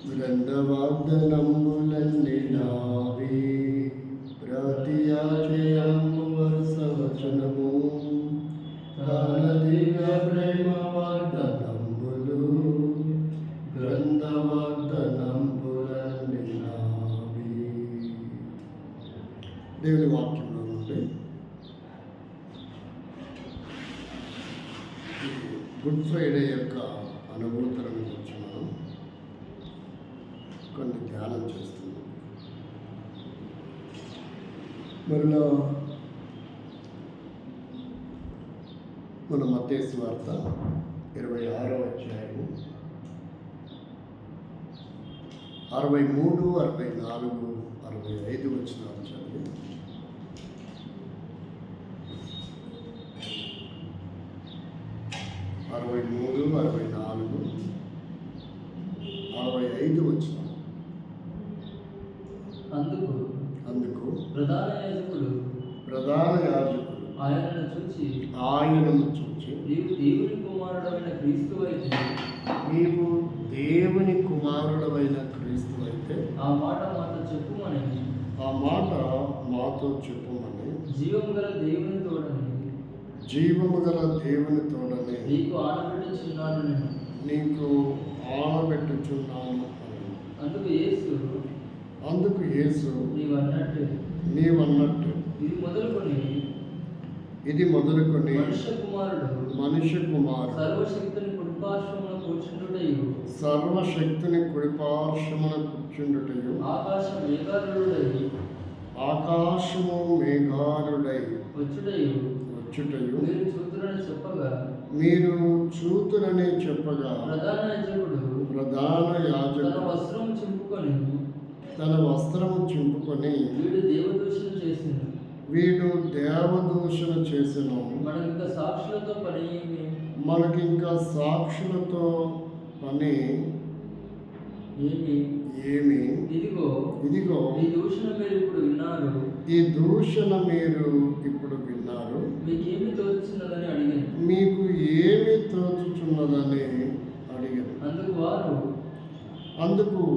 గ్రంథవాగ్దనములన్నీ నావే, ప్రతి ఆశయము వరుసవచనము, తన దివ్య ప్రేమ వాగ్దానములు, గ్రంథవాగ్దనములన్నీ నావే. దేవుని వాక్యంలో నుండి గుడ్ ఫ్రైడే యొక్క అనుభూతులను గురించి మనం కొన్ని ధ్యానం చేస్తున్నాం. మరలా మన మత్తయి సువార్త 26వ అధ్యాయము 63, 64, 65 వచనాలు చదివి 63, 64, 65 వచనాలు. అందుకు ప్రధాన యాజకుడు ఆయనను చూచి నీవు దేవుని కుమారుడైన క్రీస్తు అయితే ఆ మాట మాతో చెప్పుమని జీవము గల దేవుని తోడని నీకు ఆనబెట్టుచున్నాను. అందుకు యేసు నీవన్నట్టు ఇది మొదలుకొని మనుష్య కుమారుడు సర్వశక్తిని కుడిపార్శ్వమున కూర్చుండుటయు ఆకాశము మేఘారుడై వచ్చుటయు మీరు చూతురని చెప్పగా ప్రధాన యాజకుడు తన వస్త్రము చింపుకొని వీడు దేవదూషణ చేసెను, మనకింకా సాక్షులతో పని ఏమి? ఇదిగో ఈ దూషణ మీరు ఇప్పుడు విన్నారు, మీకు ఏమి తోచుచున్నదని అడిగారు. అందుకు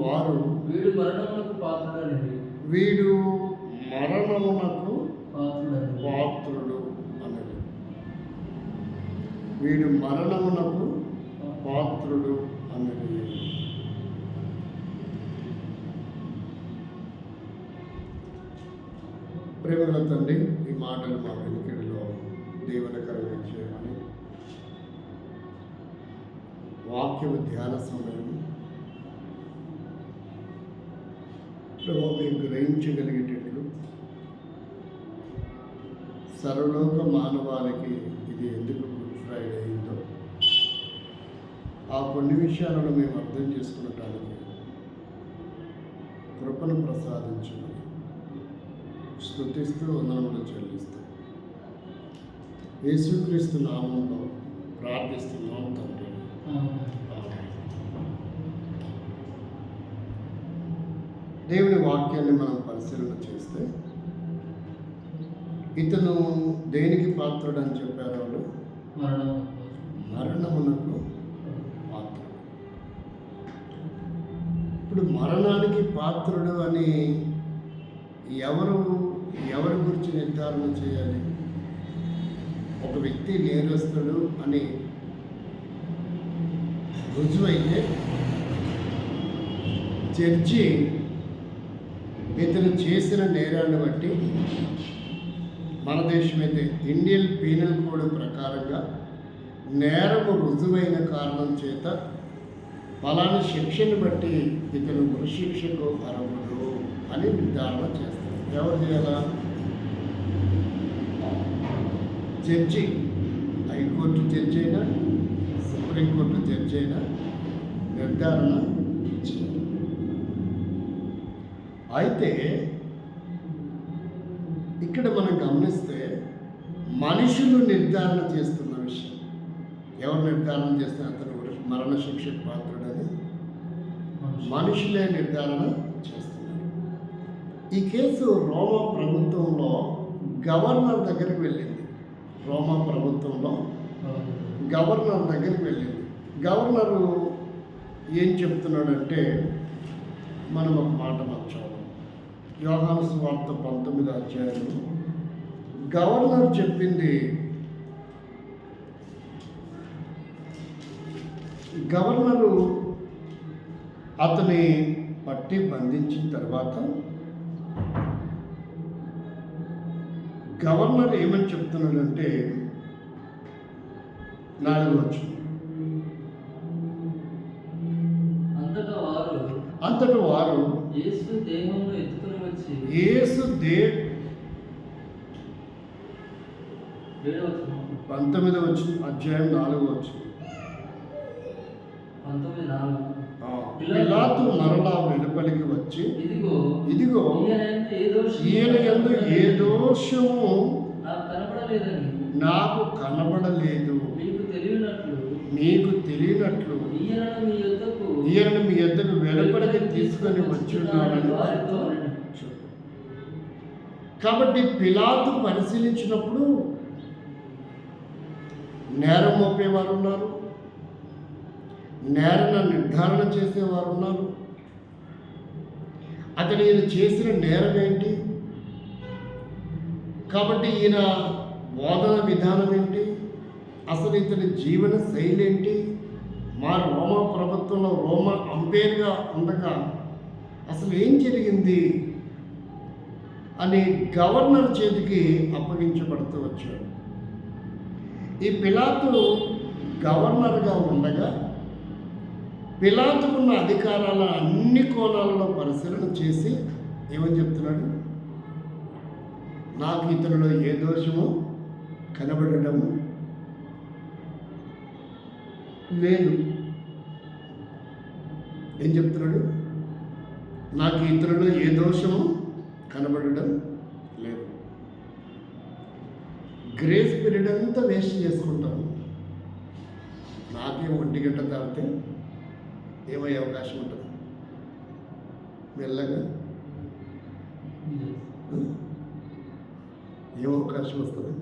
వారు వీడు మరణమునకు పాత్రుడు అన్నది. వీడు మరణమునకు పాత్రుడు అన్నది. ప్రేమల తండ్రి, ఈ మాటలు మా వెనుకడిలో దీవెనకరంగా చేయమని, వాక్యము ధ్యాన సమయం మేము గ్రహించగలిగేటట్లు సర్వలోక మానవాళికి ఇది ఎందుకు గుడ్ ఫ్రైడే అయిందో ఆ కొన్ని విషయాలను మేము అర్థం చేసుకునటానికి కృపను ప్రసాదించమని స్తుతిస్తూ వందనములు చెల్లిస్తూ యేసుక్రీస్తు నామంలో ప్రార్థిస్తున్నాం తండ్రి. దేవుని వాక్యాన్ని మనం పరిశీలన చేస్తే ఇతను దేనికి పాత్రుడు అని చెప్పారు వాళ్ళు? మరణమునకు పాత్రుడు. ఇప్పుడు మరణానికి పాత్రుడు అని ఎవరి గురించి నిర్ధారణ చేయాలి? ఒక వ్యక్తి నేరస్తుడు అని రుజువైతే జడ్జి ఇతను చేసిన నేరాన్ని బట్టి మన దేశం అయితే ఇండియన్ పీనల్ కోడ్ ప్రకారంగా నేరము రుజువైన కారణం చేత ఫలానా శిక్షను బట్టి ఇతను ఉరిశిక్షకు అర్హుడు అని నిర్ధారణ చేస్తారు. ఎవరు చేయాలా? జడ్జి, హైకోర్టు జడ్జి అయినా సుప్రీంకోర్టు జడ్జి అయినా నిర్ధారణ చేయాలి. అయితే ఇక్కడ మనం గమనిస్తే మనుషులు నిర్ధారణ చేస్తున్న విషయం. ఎవరు నిర్ధారణ చేస్తే అతను మరణశిక్షకు పాత్రుడని మనుషులే నిర్ధారణ చేస్తున్నారు. ఈ కేసు రోమా ప్రభుత్వంలో గవర్నర్ దగ్గరికి వెళ్ళింది. గవర్నర్ దగ్గరికి వెళ్ళింది. గవర్నరు ఏం చెప్తున్నాడంటే, మనం ఒక మాట మార్చాము. యోహాను సువార్త 19వ అధ్యాయంలో గవర్నర్ చెప్పింది, గవర్నరు అతని పట్టి బంధించిన తర్వాత గవర్నర్ ఏమని చెప్తున్నాడంటే 4వ వచనం, అంతటా వారు యేసు దేహమును ఎత్తుకుని వచ్చి యేసు 19వ అధ్యాయం 4వ వచనం, 19:4 పిలాతు మరలా వెలుపలికి వచ్చి ఇదిగో ఈయన యందు ఏ దోషము నాకు కనబడలేదు, మీకు తెలియనట్లు ఈయనను మీ యొద్దకు వెలుపలికి తీసుకొని వచ్చున్నాడని వారితో చెప్పాడు. కాబట్టి పిలాతు పరిశీలించినప్పుడు నేరం మోపేవారు ఉన్నారు, నేరణ నిర్ధారణ చేసేవారు ఉన్నారు. అతను ఈయన చేసిన నేరం ఏంటి, కాబట్టి ఈయన బోధన విధానం ఏంటి, అసలు ఇతని జీవన శైలి ఏంటి, మా రోమా ప్రభుత్వంలో రోమా అంపేర్గా ఉండగా అసలు ఏం జరిగింది అని గవర్నర్ చేతికి అప్పగించబడుతూ వచ్చాడు. ఈ పిలాతు గవర్నర్గా ఉండగా పిలాతుకున్న అధికారాల అన్ని కోణాలలో పరిశీలన చేసి ఏమని చెప్తున్నాడు, నాకు ఇతనిలో ఏ దోషము కనబడడం లేదు. ఏం చెప్తున్నాడు, నాకు ఇతరులో ఏ దోషము కనబడడం లేదు. గ్రేస్ పీరియడ్ అంతా వేస్ట్ చేసుకుంటాను. నాకేం 1 గంట తాగితే ఏమయ్యే అవకాశం ఉంటుంది, మెల్లగా ఏం అవకాశం వస్తుంది,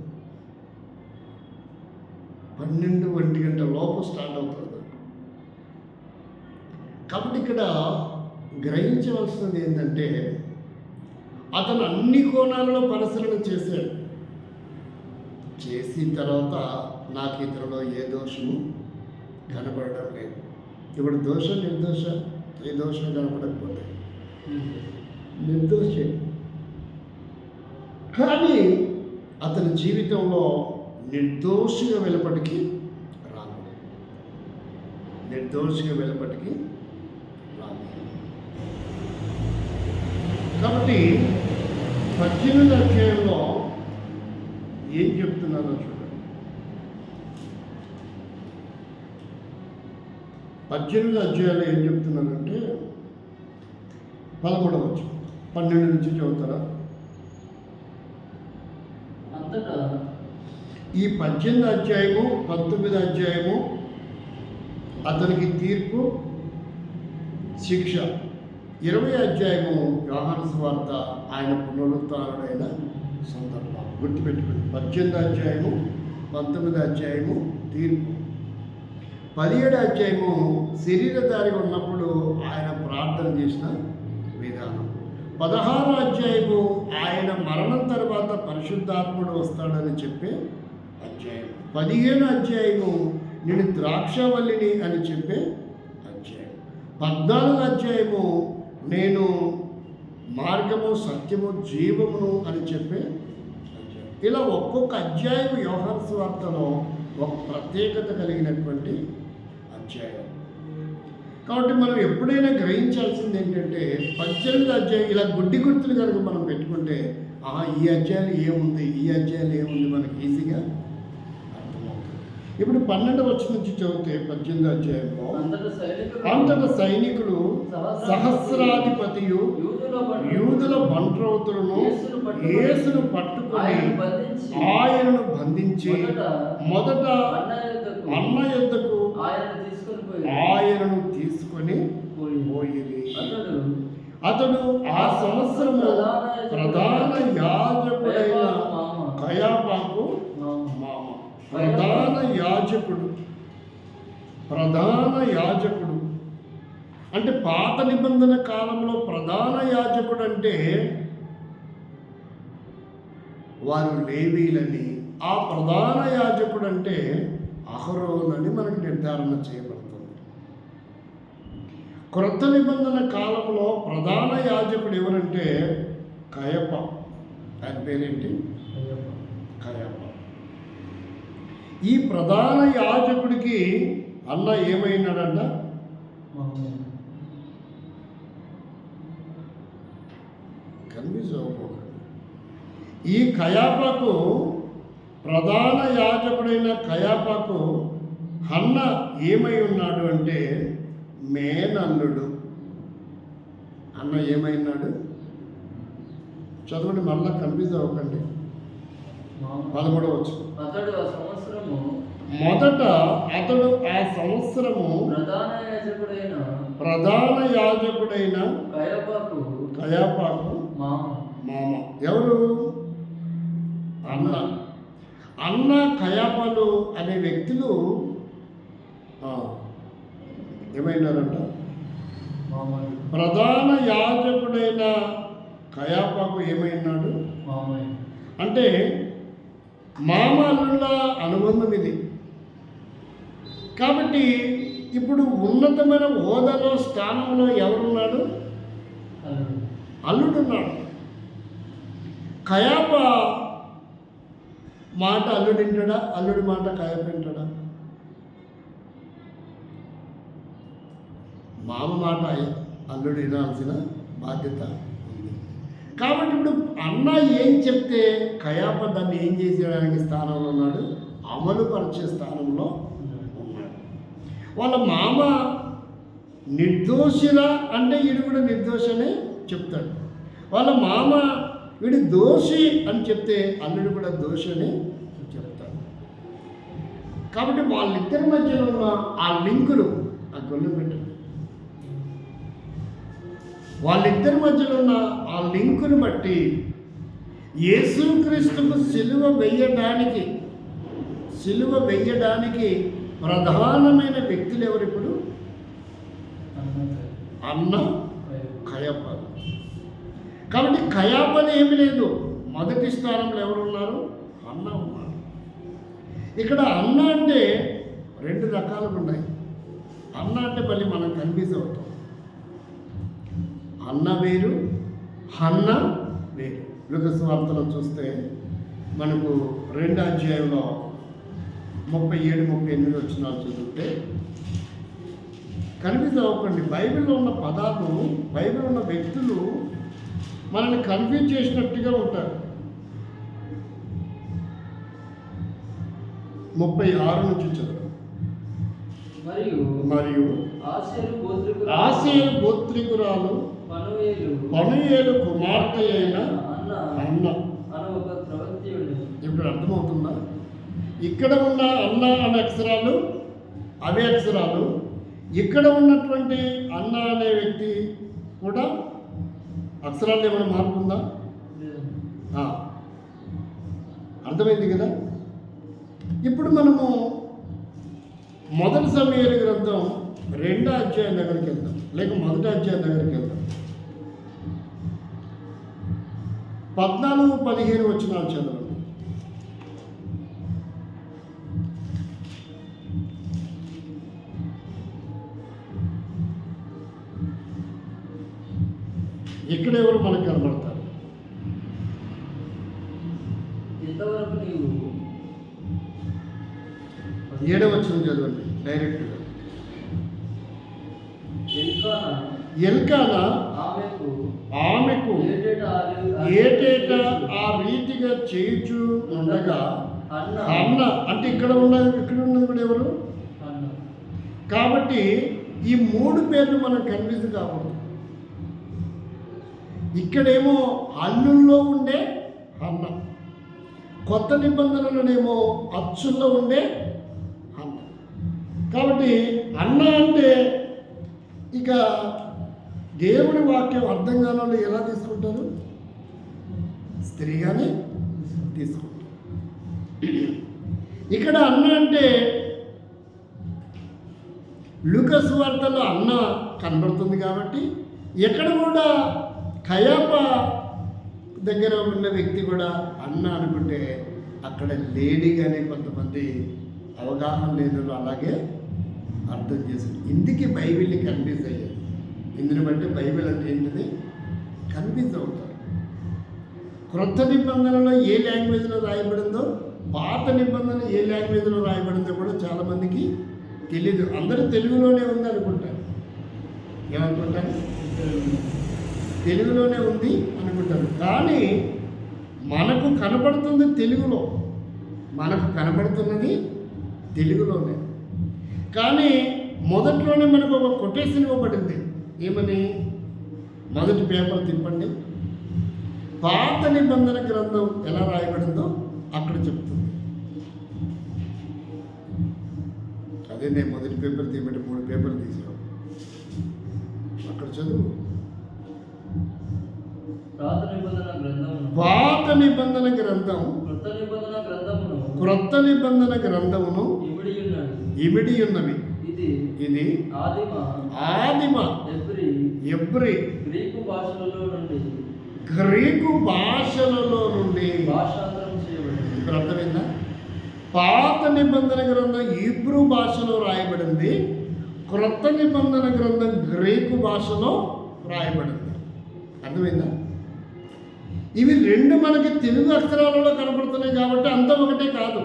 12-1 గంట లోపు స్టార్ట్ అవుతుంది. కాబట్టి ఇక్కడ గ్రహించవలసినది ఏంటంటే అతను అన్ని కోణాలలో పరిశీలన చేశాడు. చేసిన తర్వాత నాకు ఇతరులో ఏ దోషము కనపడడం లేదు. ఇప్పుడు దోష నిర్దోష, ఏ దోషం కనపడకపోతే నిర్దోషే. కానీ అతని జీవితంలో నిర్దోషిగా వెలుపటికి రాదు, నిర్దోషిగా వెలుపటికి రాదు. కాబట్టి 18వ అధ్యాయంలో ఏం చెప్తున్నారో చూడండి. 18వ అధ్యాయంలో ఏం చెప్తున్నారంటే 13వ వచనం, 12 నుంచి చదువుతారా? అంతటా ఈ 18వ అధ్యాయము 19వ అధ్యాయము అతనికి తీర్పు, శిక్ష. 20వ అధ్యాయము యోహాను సువార్త ఆయన పునరుత్థానుడైన సందర్భం. గుర్తుపెట్టుకోండి, 18వ అధ్యాయము 19వ అధ్యాయము తీర్పు, 17వ అధ్యాయము శరీరధారిగా ఉన్నప్పుడు ఆయన ప్రార్థన చేసిన విధానం, 16వ అధ్యాయము ఆయన మరణం తర్వాత పరిశుద్ధాత్ముడు వస్తాడని చెప్పే అధ్యాయం, 15వ అధ్యాయము నేను ద్రాక్షవల్లిని అని చెప్పే అధ్యాయం, 14వ అధ్యాయము నేను మార్గము సత్యము జీవమును అని చెప్పే అధ్యాయం. ఇలా ఒక్కొక్క అధ్యాయం యోహాను సువార్తలో ఒక ప్రత్యేకత కలిగినటువంటి అధ్యాయం. కాబట్టి మనం ఎప్పుడైనా గ్రహించాల్సింది ఏంటంటే 18వ అధ్యాయం ఇలా గుడ్డి గుర్తులు కనుక మనం పెట్టుకుంటే ఈ అధ్యాయాలు ఏముంది, ఈ అధ్యాయాలు ఏముంది మనకి ఈజీగా అర్థమవుతుంది. ఇప్పుడు 12వ వచనం నుంచి చదివితే 18వ అధ్యాయంలో అంతటా సైనికులు సహస్రాధిపతియు యూదుల బంట్రౌతులను యేసును పట్టుకొని ఆయనను బంధించి మొదట అన్న యొద్దకు ఆయనను తీసుకొని పోయిరి. అతడు ఆ సంవత్సరము ప్రధాన యాజకుడైన కయాపాకు మామ. ప్రధాన యాజకుడు అంటే పాత నిబంధన కాలంలో ప్రధాన యాజకుడు అంటే వారు లేవీలని, ఆ ప్రధాన యాజకుడు అంటే అహరోన్ అని మనకు నిర్ధారణ చేయబడుతుంది. క్రొత్త నిబంధన కాలంలో ప్రధాన యాజకుడు ఎవరంటే కయప. ఆయన పేరేంటి? కయప. ఈ ప్రధాన యాజకుడికి అన్న ఏమైనాడంట? కన్ఫ్యూజ్ అవ్వకూడదు. ఈ కయాపాకు, ప్రధాన యాజకుడైన కయాపాకు హన్న ఏమై ఉన్నాడు అంటే మేనల్లుడు. అన్న ఏమైనాడు? చదవండి, మళ్ళా కన్ఫ్యూజ్ అవ్వకండి. 13వ వచనం. అతడు ఆ సంవత్సరము మొదట అతడు ఆ సంవత్సరము ప్రధాన యాజకుడైన కయాపాకు మామ. ఎవరు? అన్న. అన్న కయాపాలు అనే వ్యక్తులు ఏమైనారంట? ప్రధాన యాజకుడైన కయాపాకు ఏమైనాడు అంటే మామ అల్లుళ్ళ అనుబంధం ఇది. కాబట్టి ఇప్పుడు ఉన్నతమైన హోదాలో, స్థానంలో ఎవరున్నాడు? అల్లుడున్నాడు. కయాప మాట అల్లుడు వింటాడా? అల్లుడి మాట కయాప వింటాడా? మామ మాట అల్లుడు వినాల్సిన బాధ్యత ఉంది. కాబట్టి ఇప్పుడు అన్న ఏం చెప్తే కయాప దాన్ని ఏం చేసేయడానికి స్థానంలో ఉన్నాడు? అమలుపరిచే స్థానంలో ఉన్నాడు. వాళ్ళ మామ నిర్దోషిరా అంటే వీడు కూడా నిర్దోషనే చెప్తాడు. వాళ్ళ మామ వీడు దోషి అని చెప్తే అల్లుడు కూడా దోషి అని చెప్తాడు. కాబట్టి వాళ్ళిద్దరి మధ్యలో ఉన్న ఆ లింకులు ఆ గొల్లు పెట్టు. వాళ్ళిద్దరి మధ్యలో ఉన్న ఆ లింకును బట్టి యేసుక్రీస్తుకు సిలువ వెయ్యడానికి ప్రధానమైన వ్యక్తులు ఎవరు? ఇప్పుడు అన్న, కయాప. కాబట్టి కయాపని ఏమి లేదు, మొదటి స్థానంలో ఎవరు ఉన్నారు? అన్న ఉన్నారు. ఇక్కడ అన్న అంటే 2 రకాలుగా ఉన్నాయి. అన్న అంటే మళ్ళీ మనం కన్ఫ్యూజ్ అవుతాం. అన్న వేరు, హన్న వేరు. లూకా సువార్తలో చూస్తే మనకు 2వ అధ్యాయంలో 37-38 వచనాలు చదివితే కన్ఫ్యూజ్ అవ్వకండి. బైబిల్లో ఉన్న పదాలు, బైబిల్లో ఉన్న వ్యక్తులు మనల్ని కన్ఫ్యూజ్ చేసినట్టుగా ఉంటారు. 36 నుంచి చదువు. మరియు ఆసేరు గోత్రికురాలు పనుయేలు కుమార్తె అయిన అన్న. ఇప్పుడు అర్థమవుతుందా? ఇక్కడ ఉన్న అన్న అనే అక్షరాలు అవే అక్షరాలు. ఇక్కడ ఉన్నటువంటి అన్న అనే వ్యక్తి కూడా అక్షరాలు ఏమైనా మార్పు ఉందా? అర్థమైంది కదా? ఇప్పుడు మనము మొదటి సమూయేలు గ్రంథం 2వ అధ్యాయం దగ్గరికి వెళ్దాం, లేక 1వ అధ్యాయం దగ్గరికి వెళ్దాం. 14-15 వచనాలు చదవండి. ఇక్కడ ఎవరు మనకు కనబడతారు? ఇంతవరకు నీవు 7వ వచనం చదవండి డైరెక్ట్గా. ఎల్కానా ఆమెకు ఏటేటా ఆ రీతిగా చేయుచు ఉండగా అన్న అంటే ఇక్కడ ఉన్నది కూడా ఎవరు? కాబట్టి ఈ 3 పేర్లు మనం కన్ఫ్యూజ్ కాకూడదు. ఇక్కడేమో అల్లుల్లో ఉండే అన్న, కొత్త నిబంధనలోనేమో అచ్చుల్లో ఉండే అన్న. కాబట్టి అన్న అంటే ఇక దేవుని వాక్యం అర్థం కాని వాళ్ళు ఎలా తీసుకుంటారు? స్త్రీగానే తీసుకుంటారు. ఇక్కడ అన్న అంటే లూకా సువార్తలో అన్న కనబడుతుంది కాబట్టి ఎక్కడ కూడా కయాప దగ్గర ఉన్న వ్యక్తి కూడా అన్న అనుకుంటే అక్కడ లేడీగానే కొంతమంది అవగాహన లేని అలాగే అర్థం చేశారు. ఇందుకే బైబిల్ని కన్ఫ్యూజ్ అయ్యారు. ఇందుని బట్టి బైబిల్ అంటే ఏంటిది కన్ఫ్యూజ్ అవుతారు. క్రొత్త నిబంధనలో ఏ లాంగ్వేజ్లో రాయబడిందో, పాత నిబంధన ఏ లాంగ్వేజ్లో రాయబడిందో కూడా చాలామందికి తెలీదు. అందరూ తెలుగులోనే ఉంది అనుకుంటారు. ఏమనుకుంటారు? తెలుగులోనే ఉంది అనుకుంటారు. కానీ మనకు కనబడుతుంది తెలుగులో, మనకు కనబడుతున్నది తెలుగులోనే. కానీ మొదట్లోనే మనకు ఒక కొటేషన్ ఇవ్వబడింది. ఏమని? మొదటి పేపర్ తిప్పండి, పాత నిబంధన గ్రంథం ఎలా రాయబడిందో అక్కడ చెప్తుంది. అదే నేను మొదటి పేపర్ తీయమంటే 3 పేపర్లు తీసాను. అక్కడ చదువు. పాత నిబంధన గ్రంథమును పాత నిబంధన గ్రంథం క్రొత్త నిబంధన గ్రంథమును ఇమిడి ఉన్నవి. ఇది ఆదిమ ఎబ్రి గ్రీకు భాషలలో నుండి భాషాంతరం చేయబడింది. ఇప్పుడు అర్థమైందా? పాత నిబంధన గ్రంథం హీబ్రూ భాషలో రాయబడింది, క్రొత్త నిబంధన గ్రంథం గ్రీకు భాషలో రాయబడింది. అర్థమైందా? ఇవి రెండు మనకి తెలుగు అక్షరాలలో కనబడుతున్నాయి కాబట్టి అంత ఒకటే కాదు.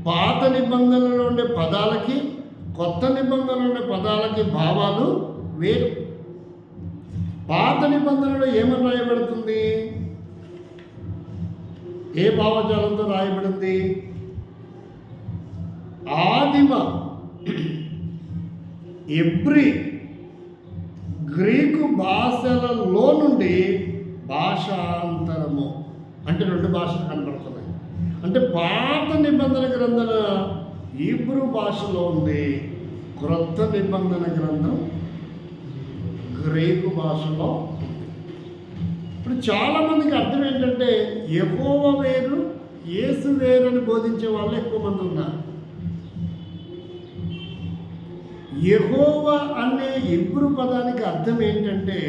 పాత నిబంధనలో ఉండే పదాలకి కొత్త నిబంధనలో ఉండే పదాలకి భావాలు వేరు. పాత నిబంధనలో ఏమని రాయబడుతుంది? ఏ భావజాలంతో రాయబడింది? ఆదిమ ఎబ్రి గ్రీకు భాషలలో నుండి భాషాంతరము అంటే 2 భాషలు కనబడుతున్నాయి. అంటే పాత నిబంధన గ్రంథం హీబ్రూ భాషలో ఉంది, క్రొత్త నిబంధన గ్రంథం గ్రీకు భాషలో ఉంది. ఇప్పుడు చాలామందికి అర్థం ఏంటంటే యెహోవా వేరు, యేసు వేరు అని బోధించే వాళ్ళు ఎక్కువ మంది ఉన్నారు. యెహోవా అనే హీబ్రూ పదానికి అర్థం ఏంటంటే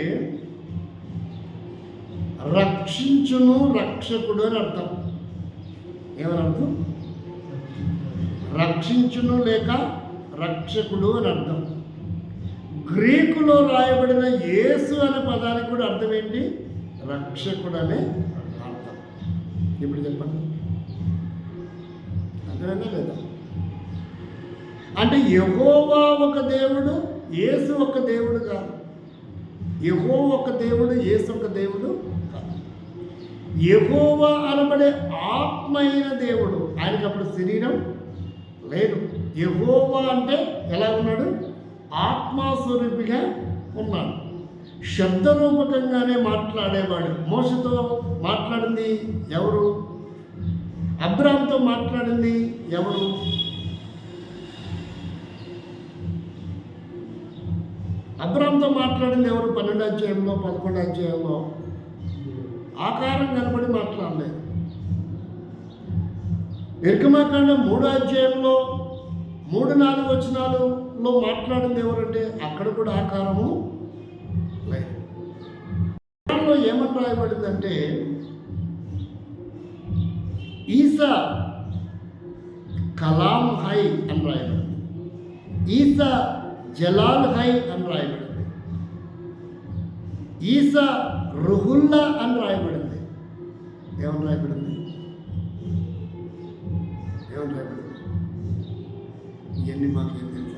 రక్షించును, రక్షకుడు అని అర్థం. ఏమని అర్థం? రక్షించును లేక రక్షకుడు అని అర్థం. గ్రీకులో రాయబడిన యేసు అనే పదానికి కూడా అర్థం ఏంటి? రక్షకుడు అనే అర్థం. ఇప్పుడు చెప్పండి, అర్థమైందా లేదా? అంటే యెహోవా ఒక దేవుడు, యేసు ఒక దేవుడు కాదు. యెహోవా ఒక దేవుడు, యేసు ఒక దేవుడు కాదు. యెహోవా అనబడే ఆత్మ అయిన దేవుడు, ఆయనకి అప్పుడు శరీరం లేదు. యెహోవా అంటే ఎలా ఉన్నాడు? ఆత్మస్వరూపిగా ఉన్నాడు. శబ్దరూపకంగానే మాట్లాడేవాడు. మోషతో మాట్లాడింది ఎవరు? అబ్రాహాంతో మాట్లాడింది ఎవరు? అబ్రాహాంతో మాట్లాడింది ఎవరు? 12వ అధ్యాయంలో 11వ అధ్యాయంలో ఆకారం కనబడి మాట్లాడలేదు. నిర్గమకాండం 3వ అధ్యాయంలో 3-4 వచనాలలో మాట్లాడింది ఎవరంటే అక్కడ కూడా ఆకారము లేదు. ఏమని రాయబడిందంటే ఈసా కలాం హై అని రాయబడింది, ఈసా జలాల్ హై అని రాయబడింది, ఈసా రుహుల్లా అని రాయబడింది. ఏమని రాయబడింది? ఏమని రాయబడింది? ఇవన్నీ మాకేం తెలుసు.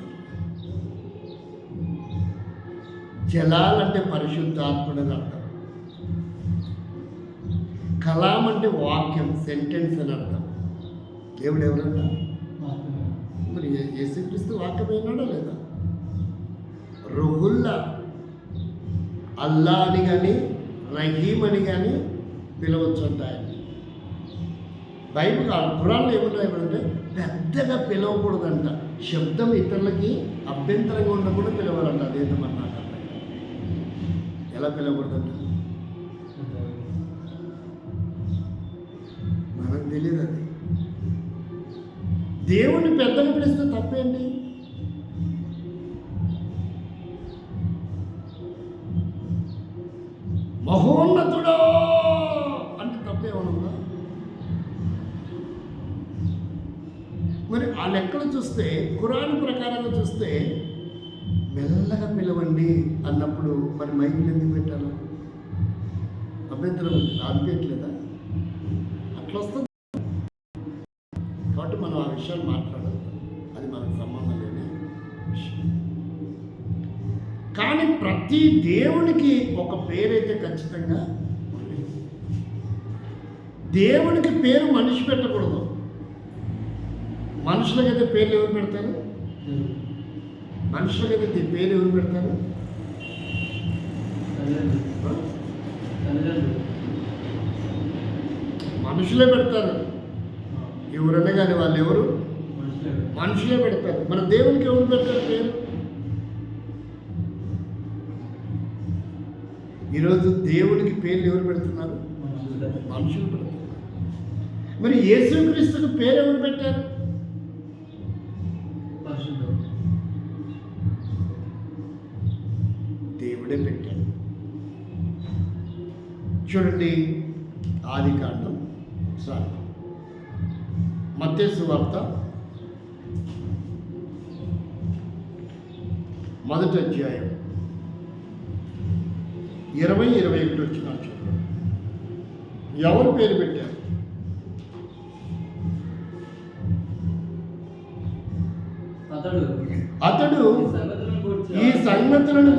జలాల్ అంటే పరిశుద్ధాత్ముడు అని అర్థం. కలాం అంటే వాక్యం, సెంటెన్స్ అని అర్థం. దేవుడు ఎవరంట? మరి యేసుక్రీస్తు వాక్యమైనాడా లేదా? రుహుల్లా అల్లా అని కానీ రహీం అని కానీ పిలవచ్చు అంట. ఆయన బైబిల్ ఖురాన్లో ఏమని రాయబడింటే పెద్దగా పిలవకూడదంట. శబ్దం ఇతరులకి అభ్యంతరంగా ఉండకుండా పిలవాలంట. అదేంటమన్నా ఎలా పిలవకూడదంట మనకు తెలియదు. అది దేవుణ్ణి పెద్దగా పిలిస్తే తప్పేంటి? మహోన్నతుడా అంటే తప్పేమనుందా? మరి ఆ లెక్కలు చూస్తే, ఖురాన్ ప్రకారంగా చూస్తే మెల్లగా పిలవండి అన్నప్పుడు మరి మైకులు ఎందుకు పెట్టాలి? అభ్యంతరం అనిపించట్లేదా? అట్లా వస్తుంది. కాబట్టి మనం ఆ విషయాలు మాట్లాడద్దు, అది మనకు సంబంధం లేని విషయం. కానీ ప్రతి దేవునికి ఒక పేరైతే ఖచ్చితంగా ఉంది. దేవునికి పేరు మనిషి పెట్టకూడదు. మనుషులకైతే పేర్లు ఎవరు పెడతారు? మనుషులకైతే పేరు ఎవరు పెడతారు? మనుషులే పెడతారు. ఎవరన్నా కానీ వాళ్ళు ఎవరు? మనుషులే పెడతారు. మన దేవునికి ఎవరు పెడతారు పేరు? ఈరోజు దేవునికి పేర్లు ఎవరు పెడుతున్నారు? మనుషులు పెడుతున్నారు. మరి యేసుక్రీస్తుకు పేరు ఎవరు పెట్టారు? దేవుడే పెట్టాడు. చూడండి, ఆదికాండం మత్తయి సువార్త 1వ అధ్యాయం 20-21 వచ్చిన చూడండి. ఎవరు పేరు పెట్టారు? అతడు ఈ సంగతులను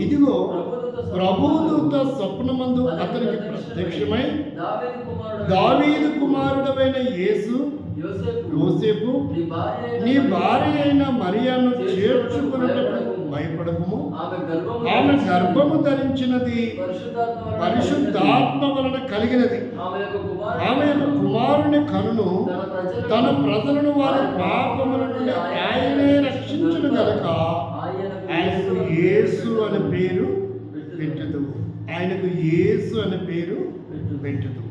ఇదిగో ప్రభుదూత స్వప్నమందు అతనికి ప్రత్యక్షమై దావీదు కుమారుడైన యోసేపు నీ భార్య అయిన మరియను చేర్చుకున్నటకు భయపడకుము, ఆమె గర్భము ధరించినది పరిశుద్ధాత్మ వలన కలిగినది. ఆమె యొక్క కుమారుని కనును తన ప్రజలను వారి పాపముల నుండి ఆయనే రక్షించును గనుక ఆయనకు యేసు అనే పేరు పెట్టదు. ఆయనకు యేసు అనే పేరు పెట్టదు.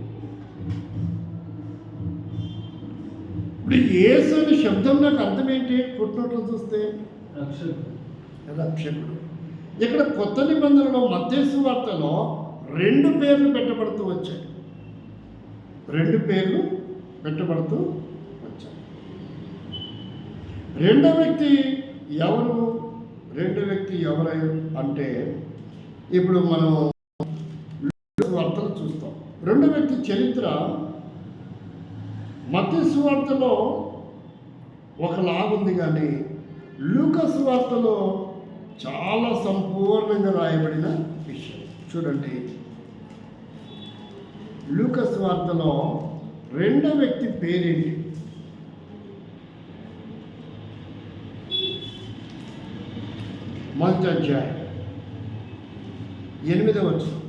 ఇప్పుడు యేసు అనే శబ్దం నాకు అర్థం ఏంటి? ఫుట్నోట్లో చూస్తే రక్షకుడు. ఇక్కడ కొత్త నిబంధనలో మత్తయి సువార్తలో 2 పేర్లు పెట్టబడుతూ వచ్చాయి. 2 పేర్లు పెట్టబడుతూ వచ్చాయి. రెండో వ్యక్తి ఎవరు? రెండో వ్యక్తి ఎవరు అంటే ఇప్పుడు మనం వార్తలు చూస్తాం. రెండో వ్యక్తి చరిత్ర మత్తయి సువార్తలో ఒకలాగుంది, కానీ లూకా సువార్తలో చాలా సంపూర్ణంగా రాయబడిన విషయం. చూడండి, లూకా సువార్తలో రెండో వ్యక్తి పేరేంటి? మొదటి అధ్యాయం 8వ వచనం.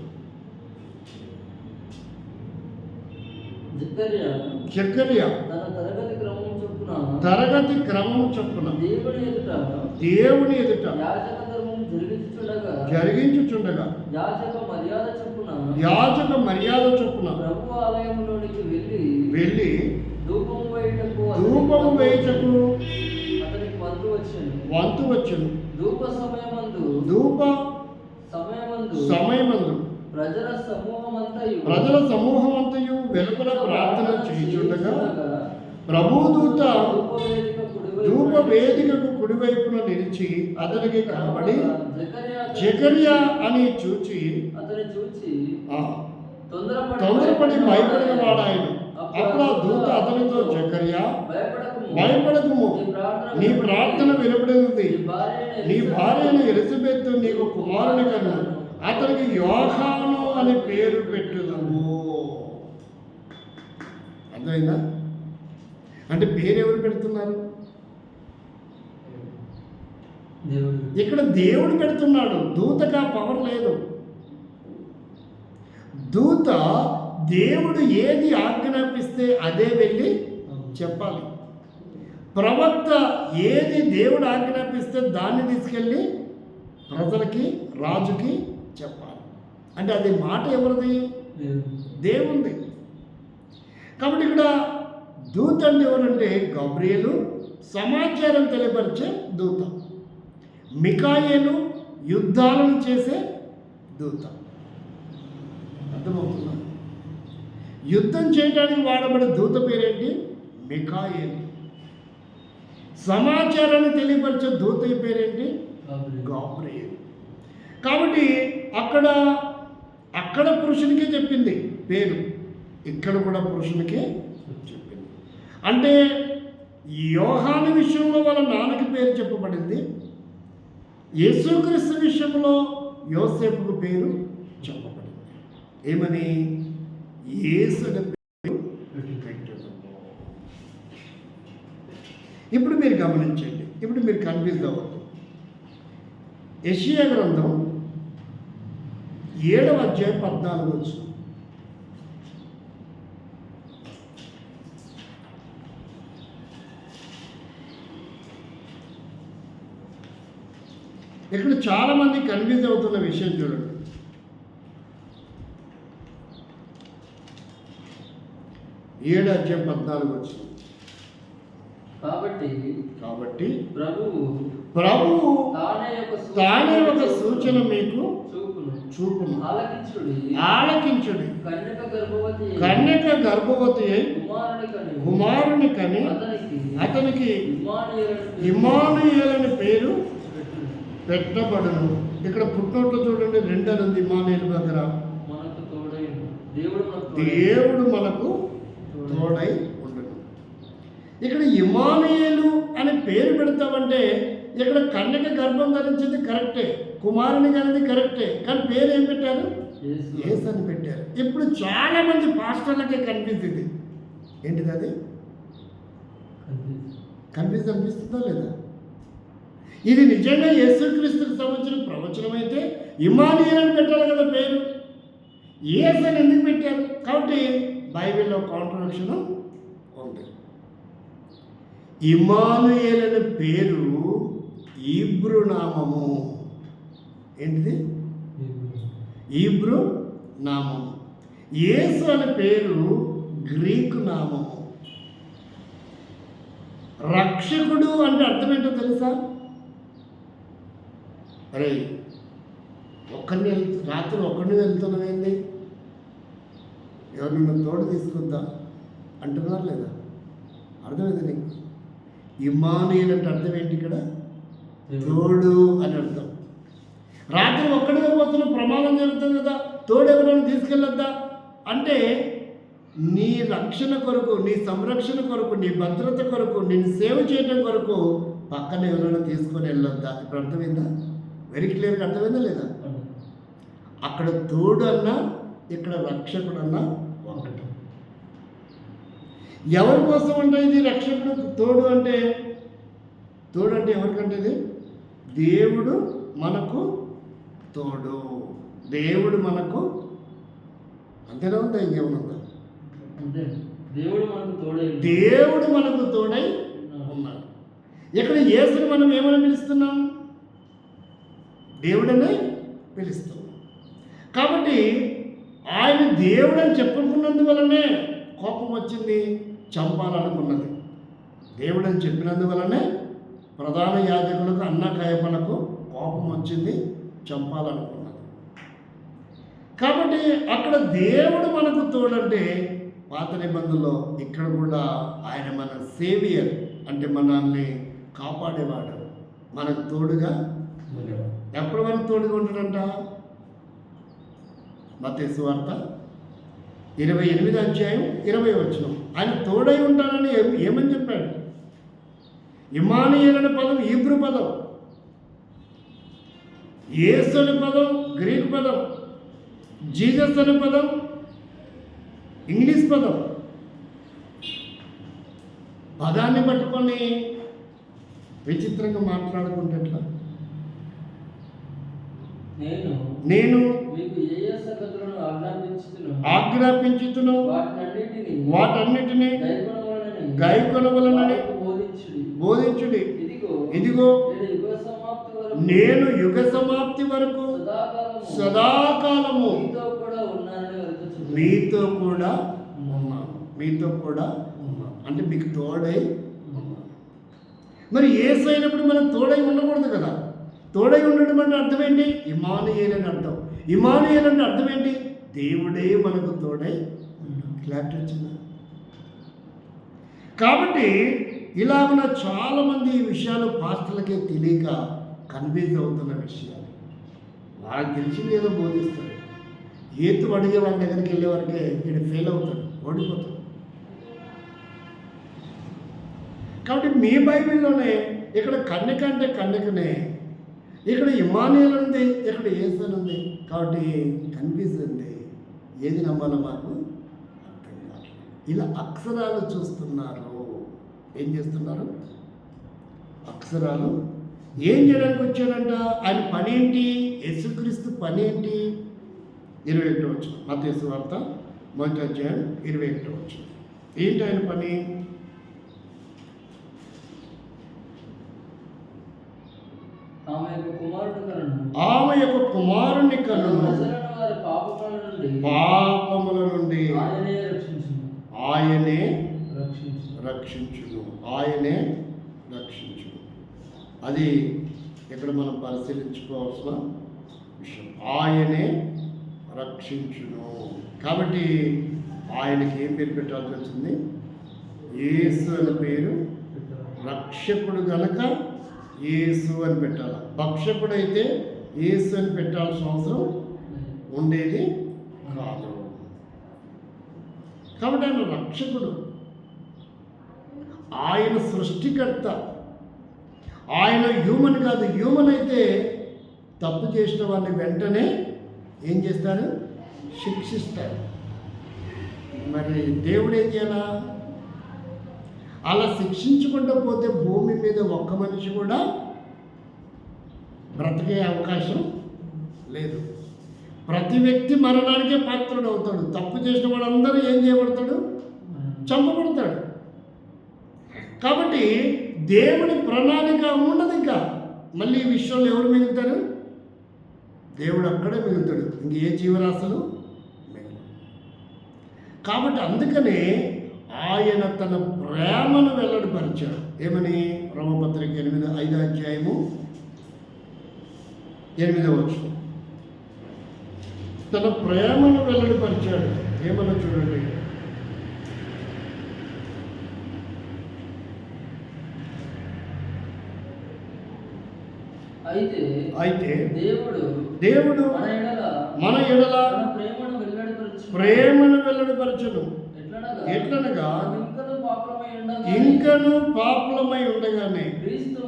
జకర్యా తరగతి క్రమం చొప్పున దేవుని ఎదుట జరిగించుచుండగా యాజక మర్యాద చొప్పున వెళ్ళి ధూపము వేయుటకు వంతు వచ్చెను. ధూప సమయమందు ప్రజల సమూహమంతయు వెలుపల ప్రార్థన చేయుచుండగా ప్రభుదూత ధూప వేదికకు కుడివైపున నిలిచి అతనికి కనబడి జకర్యా అని చూచి తొందరపడి భయపడిన వాడాయను. అప్పుడు ఆ దూత అతనితో, జకర్యా భయపడకుము, నీ ప్రార్థన వినబడినది. నీ భార్య అయిన ఎలిజబెత్ నీకు కుమారుని కను, అతనికి యోహాను అని పేరు పెట్టుదము. అర్థమైందా? అంటే పేరు ఎవరు పెడుతున్నారు? ఇక్కడ దేవుడు పెడుతున్నాడు. దూతగా పవర్ లేదు. దూత దేవుడు ఏది ఆజ్ఞాపిస్తే అదే వెళ్ళి చెప్పాలి. ప్రవక్త ఏది దేవుడు ఆజ్ఞాపిస్తే దాన్ని తీసుకెళ్ళి ప్రజలకి, రాజుకి చెప్పాలి. అంటే అది మాట ఎవరిది? దేవుంది. కాబట్టి ఇక్కడ దూత అంటే ఎవరంటే గబ్రియేలు, సమాచారం తెలియపరిచే దూత. మికాయేలు యుద్ధాలను చేసే దూత. అర్థమవుతుందా? యుద్ధం చేయడానికి వాడబడే దూత పేరేంటి? మిఖాయేలు. సమాచారాన్ని తెలియపరిచే దూత పేరేంటి? గాబ్రియేల్. కాబట్టి అక్కడ పురుషునికే చెప్పింది పేరు, ఇక్కడ కూడా పురుషునికే చెప్పింది. అంటే యోహాను విషయంలో వాళ్ళ నాన్నకి పేరు చెప్పబడింది, యేసుక్రీస్తు విషయంలో యోసేపుకు పేరు చెప్పబడింది. ఏమని? యేసు అనే పేరు పెట్టడం. ఇప్పుడు మీరు గమనించండి, ఇప్పుడు మీరు కన్ఫ్యూజ్ అవ్వద్దు. యెషయా గ్రంథం 7వ అధ్యాయం 14 వచనం. ఇక్కడ చాలా మంది కన్ఫ్యూజ్ అవుతున్న విషయం చూడండి. ఏడు అధ్యాయం 14 వచనం. కాబట్టి ప్రభువు తానే ఒక సూచన మీకు చూపును. ఆలకించుడి. కన్యక గర్భవతి అయి కుమారుని కని అతనికి ఇమ్మానుయేలు పేరు పెట్టబడును. ఇక్కడ పుట్టినట్లు చూడండి, 2 అనుంది ఇమ్మానుయేలు దగ్గర. దేవుడు మనకు తోడై ఉండడు. ఇక్కడ ఇమ్మానుయేలు అని పేరు పెడతామంటే ఇక్కడ కన్యక గర్భం ధరించింది కరెక్టే, కుమారుని కలిగింది కరెక్టే, కానీ పేరు ఏం పెట్టారు? యేసు అని పెట్టారు. ఇప్పుడు చాలా మంది పాస్టర్లకే కన్ఫ్యూజ్ ఇది. ఏంటిది అది? కన్ఫ్యూజ్ అనిపిస్తుందా లేదా? ఇది నిజంగా యేసుక్రీస్తుకు సంబంధించిన ప్రవచనం అయితే ఇమ్మానుయేలు అని పెట్టాలి కదా పేరు. యేసు అని ఎందుకు పెట్టారు? కాబట్టి బైబిల్లో కాంట్రడిక్షన్ ఉంది. ఇమ్మానుయేలు అనే పేరు హీబ్రూ నామము. ఏంటిది? హీబ్రూ నామము. యేసు అనే పేరు గ్రీకు నామము. రక్షకుడు అంటే అర్థం ఏంటో తెలుసా? అరే రాత్రి ఒక్కడిని వెళ్తున్నామేంది, ఎవరినైనా తోడు తీసుకుందా అంటున్నారు లేదా? అర్థమైంది నీకు? ఇమ్మానుయేలు అంటే అర్థం ఏంటి? ఇక్కడ తోడు అని అర్థం. రాత్రి ఒక్కడిగా పోతున్న ప్రమాదం జరుగుతుంది కదా, తోడు ఎవరైనా తీసుకెళ్ళొద్దా అంటే నీ రక్షణ కొరకు, నీ సంరక్షణ కొరకు, నీ భద్రత కొరకు, నేను సేవ చేయడం కొరకు పక్కన ఎవరైనా తీసుకొని వెళ్ళొద్దా? ఇప్పుడు అర్థమైందా? వెరీ క్లియర్గా అర్థమైందా లేదా? అక్కడ తోడు అన్నా ఇక్కడ రక్షకుడు అన్నా ఒకటి. ఎవరి కోసం అంటే ఇది రక్షకుడు? తోడు అంటే ఎవరికంటే ఇది? దేవుడు మనకు తోడు. దేవుడు మనకు, అంతేనా ఉందా? ఇంకేమైనా ఉందా? దేవుడు మనకు తోడై ఉన్నాడు. ఇక్కడ యేసుని మనం ఏమని పిలుస్తున్నాం? దేవుడనే పిలుస్తున్నాం. కాబట్టి ఆయన దేవుడు అని చెప్పుకున్నందువలనే కోపం వచ్చింది, చంపాలనుకున్నది. దేవుడు అని చెప్పినందువలనే ప్రధాన యాజకులకు, అన్న కాయపలకు కోపం వచ్చింది, చంపాలనుకున్నది. కాబట్టి అక్కడ దేవుడు మనకు తోడంటే పాత నిబంధనలో, ఇక్కడ కూడా ఆయన మన సేవియర్ అంటే మనల్ని కాపాడేవాడు, మనకు తోడుగా ఉండేవాడు. ఎప్పుడు మనకు తోడుగా ఉంటాడంట? మత్తయి సువార్త 28వ అధ్యాయం 20వ వచనం. ఆయన తోడై ఉంటానని ఏమని చెప్పాడు? ఇమ్మానుయేలు అనే పదం హీబ్రూ పదం, యేసు అనే పదం గ్రీకు పదం, జీసస్ అనే పదం ఇంగ్లీష్ పదం. పదాన్ని పట్టుకొని విచిత్రంగా మాట్లాడుకుంటే ఎట్లా? నేను ఆజ్ఞాపించుతును వాటన్నిటిని గైకొనవలెనని బోధించుడి. ఇదిగో నేను యుగ సమాప్తి వరకు సదాకాలము మీతో కూడా ఉన్నాను. అంటే మీకు తోడై ఉన్నాను. మరి యేసు అయినప్పుడు మనం తోడై ఉండకూడదు కదా? తోడై ఉండడం అంటే అర్థం ఏంటి? ఇమ్మానుయేలు అని అర్థం. ఇమ్మానుయేలు అంటే అర్థం ఏంటి? దేవుడే మనకు తోడై క్లారిటీ వచ్చిందా? కాబట్టి ఇలాగున్న చాలామంది ఈ విషయాలు పాస్టర్లకే తెలియక కన్ఫ్యూజ్ అవుతున్న విషయాలు. వాళ్ళకి తెలిసింది ఏదో బోధిస్తారు. ఏతు అడిగే వాళ్ళ దగ్గరికి వెళ్ళే వరకే వీడు ఫెయిల్ అవుతాడు, ఓడిపోతాడు. కాబట్టి మీ బైబిల్లోనే ఇక్కడ కన్యక అంటే కన్యకనే, ఇక్కడ ఇమ్మానుయేలు ఉంది, ఇక్కడ యేసు అని ఉంది. కాబట్టి కన్ఫ్యూజ్ ఉంది, ఏది నమ్మాలో మాకు అర్థం కాదు. ఇలా అక్షరాలు చూస్తున్నారు. ఏం చేస్తున్నారు? అక్షరాలు ఏం చేయడానికి వచ్చాడంట? ఆయన పని ఏంటి? యేసుక్రీస్తు పని ఏంటి? 21వ వచనం, మత్తయి సువార్త 1వ అధ్యాయం 21వ వచనం. ఏంటి ఆయన పని? ఆమె యొక్క కుమారుని కలను పాపముల నుండి ఆయనే రక్షించును. ఆయనే రక్షించును. అది ఇక్కడ మనం పరిశీలించుకోవాల్సిన విషయం. ఆయనే రక్షించును. కాబట్టి ఆయనకి ఏం పేరు పెట్టాల్సి వచ్చింది? యేసు అనే పేరు. రక్షకుడు గనక యేసు అని పెట్టాలి. భక్షకుడైతే యేసు అని పెట్టాల్సిన అవసరం ఉండేది కాదు. కాబట్టి ఆయన రక్షకుడు, ఆయన సృష్టికర్త. ఆయన హ్యూమన్ కాదు. హ్యూమన్ అయితే తప్పు చేసిన వాడిని వెంటనే ఏం చేస్తాడు? శిక్షిస్తాడు. మరి దేవుడు ఏం చేయాలా? అలా శిక్షించుకుంటూ పోతే భూమి మీద ఒక్క మనిషి కూడా బ్రతికే అవకాశం లేదు. ప్రతి వ్యక్తి మరణానికే పాత్రుడు అవుతాడు. తప్పు చేసిన వాడందరూ ఏం చేయబడతాడు? చంపబడతాడు. కాబట్టి దేవుని ప్రణాళిక ఉండదు. ఇంకా మళ్ళీ ఈ విషయంలో ఎవరు మిగులుతారు? దేవుడు అక్కడే మిగులుతాడు. ఇంక ఏ జీవరాశులు మిగలవు. కాబట్టి అందుకనే ఆయన తన ప్రేమను వెల్లడిపరిచాడు. ఏమని? రోమపత్రిక 5వ అధ్యాయము 8వ వచనం. తన ప్రేమను వెల్లడిపరిచాడు. ఏమన్నా చూడండి. అయితే దేవుడు మన ఎడల ప్రేమను వెల్లడిపరచును. ఎట్లనగా ఇంకను పాపులమై ఉండగానే క్రీస్తు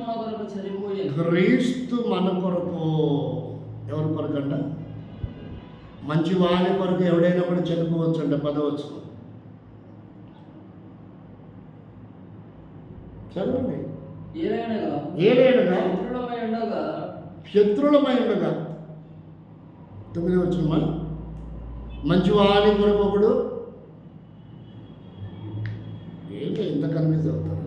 మన కొరకు. ఎవరి కొరకు అంట? మంచి వాని కొరకు ఎవడైనా కూడా చనిపోవచ్చు అంట. 10వ వచనం చదవండి. ఏలైనగా శత్రులమై ఉండగా. 9వ వచనం, మంచి వాని కొరకు ఒకడు. ఏంటి ఎంత కన్ఫ్యూజ్ అవుతారు?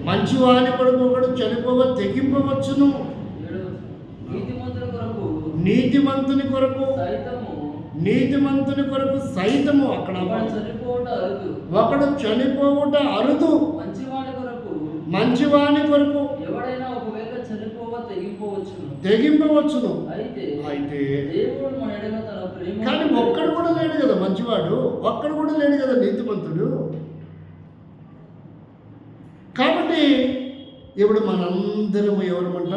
మంచి వాని కొరకు ఒకడు చనిపోవ తెగింపవచ్చును. నీతిమంతుని కొరకు సైతము. అక్కడ ఒకడు చనిపోవుట అరుదు. మంచివాని కొరకు తెగింపవచ్చును. అయితే కానీ ఒక్కడు కూడా లేడు కదా మంచివాడు. ఒక్కడు కూడా లేడు కదా నీతిమంతుడు. కాబట్టి ఇప్పుడు మనందరము ఎవరమంట?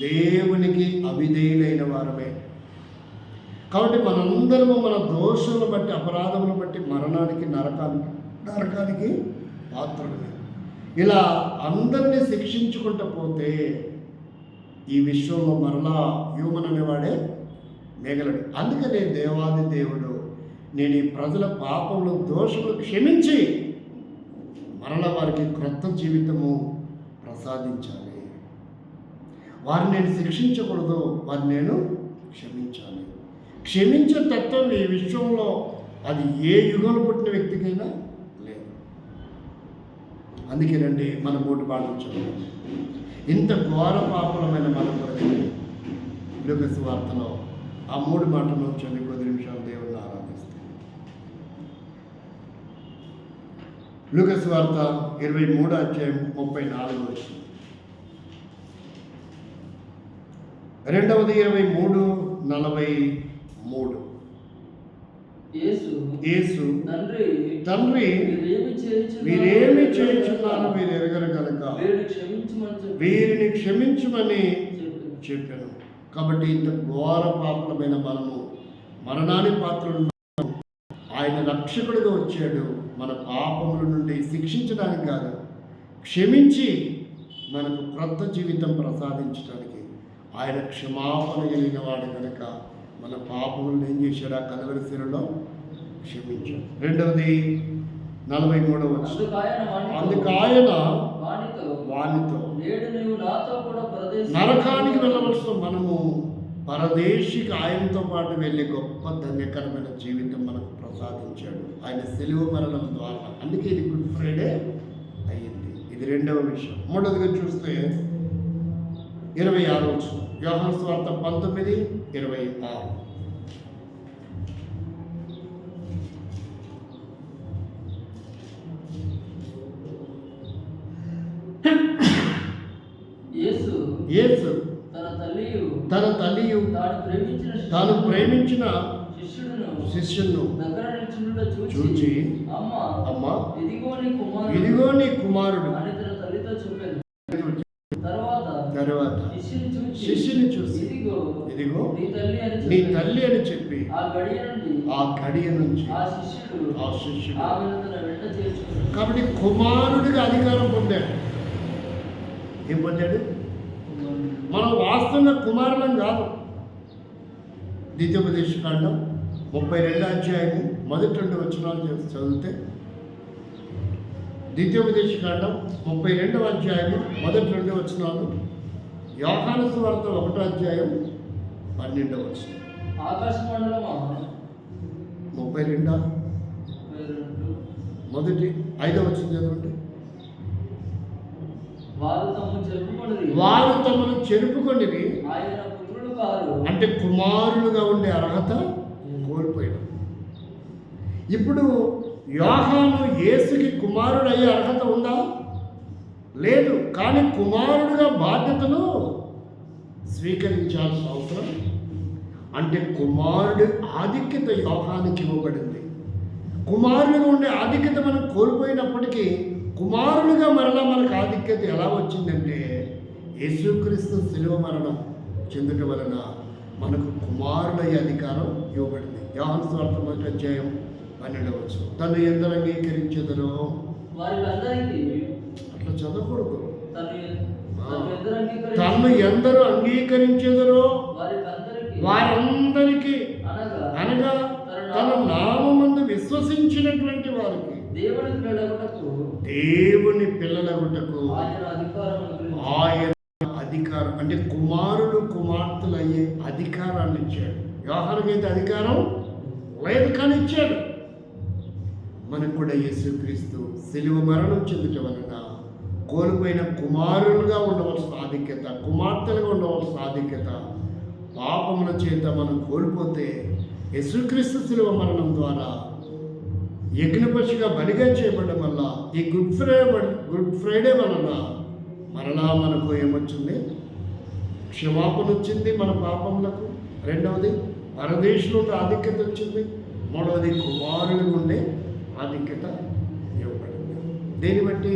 దేవునికి అవిధేయులైన వారమే. కాబట్టి మనందరము మన దోషులను బట్టి, అపరాధములను బట్టి మరణానికి, నరకానికి పాత్రులమే. ఇలా అందరినీ శిక్షించుకుంటూ పోతే ఈ విశ్వంలో మరలా హ్యూమన్ అనేవాడే మిగలడు. అందుకనే దేవాది దేవుడు నేను ఈ ప్రజల పాపములు, దోషములు క్షమించి మరలా వారికి క్రొత్త జీవితము ప్రసాదించాలి. వారిని నేను శిక్షించకూడదు, వారిని నేను క్షమించాలి. క్షమించే తత్వం ఈ విశ్వంలో అది ఏ యుగంలో పుట్టిన వ్యక్తికైనా లేదు. అందుకేనండి మన మూడు పాటలు చదువు. ఇంత ఘోర పాపలమైన మన కొరకు లూకా సువార్తలో ఆ 3 మాటలు చదివి కొద్ది నిమిషాలు దేవుడిని ఆరాధిస్తాం. లూకా సువార్త 23:34. రెండవది 23:43. యేసు తండ్రి వీరేమి చేయుచున్నారో వీరు ఎరగరు కనుక వీరిని క్షమించమని చెప్పాను. కాబట్టి ఇంత ఘోర పాపలమైన మనము మరణానికి పాత్రుడు ఆయన రక్షకుడిగా వచ్చాడు. మన పాపముల నుండి శిక్షించడానికి కాదు, క్షమించి మనకు క్రొత్త జీవితం ప్రసాదించడానికి ఆయన క్షమాపణ కలిగిన వాడు కనుక మన పాపములను ఏం చేశాడు? ఆ కలవరి శిలలో క్షమించాడు. రెండవది 43వ వచనం. అందుకు ఆయన వానితో నరకానికి వెళ్ళవలసిన మనము పరదేశికి ఆయనతో పాటు వెళ్ళే గొప్ప ధన్యకరమైన జీవితం మనకు ప్రసాదించాడు ఆయన సిలువ మరణం ద్వారా. అందుకే ఇది గుడ్ ఫ్రైడే అయ్యింది. ఇది రెండవ విషయం. మూడవదిగా చూస్తే 26వ వచనం. యోహాను సువార్త 19:26. యేసు తన తల్లియు తాను ప్రేమించిన శిష్యును చూచి అమ్మా ఇదిగో నీ కుమారుడు తర్వాత శిష్యుని చూసి ఇదిగో నీ తల్లి అని చెప్పి ఆ గడియ నుంచి ఆ శిష్యుడు కాబట్టి కుమారుడిగా అధికారం పొందాడు. ఏం పొందాడు? మనం వాస్తవంగా కుమారులం కాదు. ద్వితీయోపదేశకాండం 32వ అధ్యాయము మొదటి 2 వచనాలు చదివితే, ద్వితీయోపదేశకాండం 32వ అధ్యాయము మొదటి 2 వచనాలు, యోహాను సువార్త 1వ అధ్యాయం 12వ వచనం. ఆకాశమండలమా 32 మొదటి 5వ వచనం చదవండి. వారు తమను చెరుపుకొనిరి అంటే కుమారులుగా ఉండే అర్హత కోల్పోయాడు. ఇప్పుడు యోహాను యేసుకి కుమారుడు అయ్యే అర్హత ఉందా? లేదు. కానీ కుమారుడుగా బాధ్యతలు స్వీకరించాల్సిన అవసరం, అంటే కుమారుడి ఆధిక్యత యోహానికి ఇవ్వబడింది. కుమారులుగా ఉండే ఆధిక్యత మనం కోల్పోయినప్పటికీ కుమారులుగా మరలా మనకు ఆధిక్యత ఎలా వచ్చిందంటే యేసుక్రీస్తు శిలువ మరణం చెందుట వలన మనకు కుమారులయ్యే అధికారం ఇవ్వబడింది. యోహాను సువార్త 1వ అధ్యాయం 12వ వచనం. తను ఎందరు అంగీకరించెదరో అట్లా చదవకూడదు. తను ఎందరు అంగీకరించెదరో వారందరికీ అనగా తన నామమందు విశ్వసించినటువంటి వారికి దేవుని పిల్లలగుటకు ఆయన అధికారం, అంటే కుమారుడు కుమార్తెలు అయ్యే అధికారాన్ని ఇచ్చాడు. యోహానుకైతే అధికారం లేదు కానీ ఇచ్చాడు. మనకు కూడా యేసుక్రీస్తు శిలువ మరణం చెందుట వలన కోల్పోయిన కుమారులుగా ఉండవలసిన ఆధిక్యత, కుమార్తెలుగా ఉండవలసిన ఆధిక్యత పాపముల చేత మనం కోల్పోతే యేసుక్రీస్తు శిలువ మరణం ద్వారా యజ్ఞపశుగా బలిగా చేయబడడం వల్ల ఈ గుడ్ ఫ్రైడే వలన మరలా మనకు ఏమొచ్చింది? క్షమాపణ వచ్చింది మన పాపములకు. రెండవది పరదేశంలో ఆధిక్యత వచ్చింది. మూడవది కుమారులు ఉండే ఆధిక్యత ఇవ్వబడింది. దేన్ని బట్టి?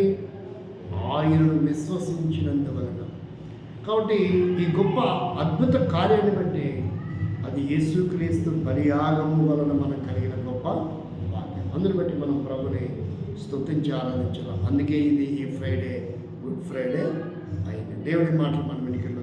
ఆయనను విశ్వసించినంత వలన. కాబట్టి ఈ గొప్ప అద్భుత కార్యాన్ని బట్టి అది యేసుక్రీస్తు బలియాగము వలన మనకు కలిగిన గొప్ప భాగ్యం. అందుని బట్టి మనం ప్రభుని స్తుతించి ఆరాధించాలి. అందుకే ఇది ఈ ఫ్రైడే గుడ్ ఫ్రైడే అయింది. దేవుడి మాటలు మన వెనుకల్లో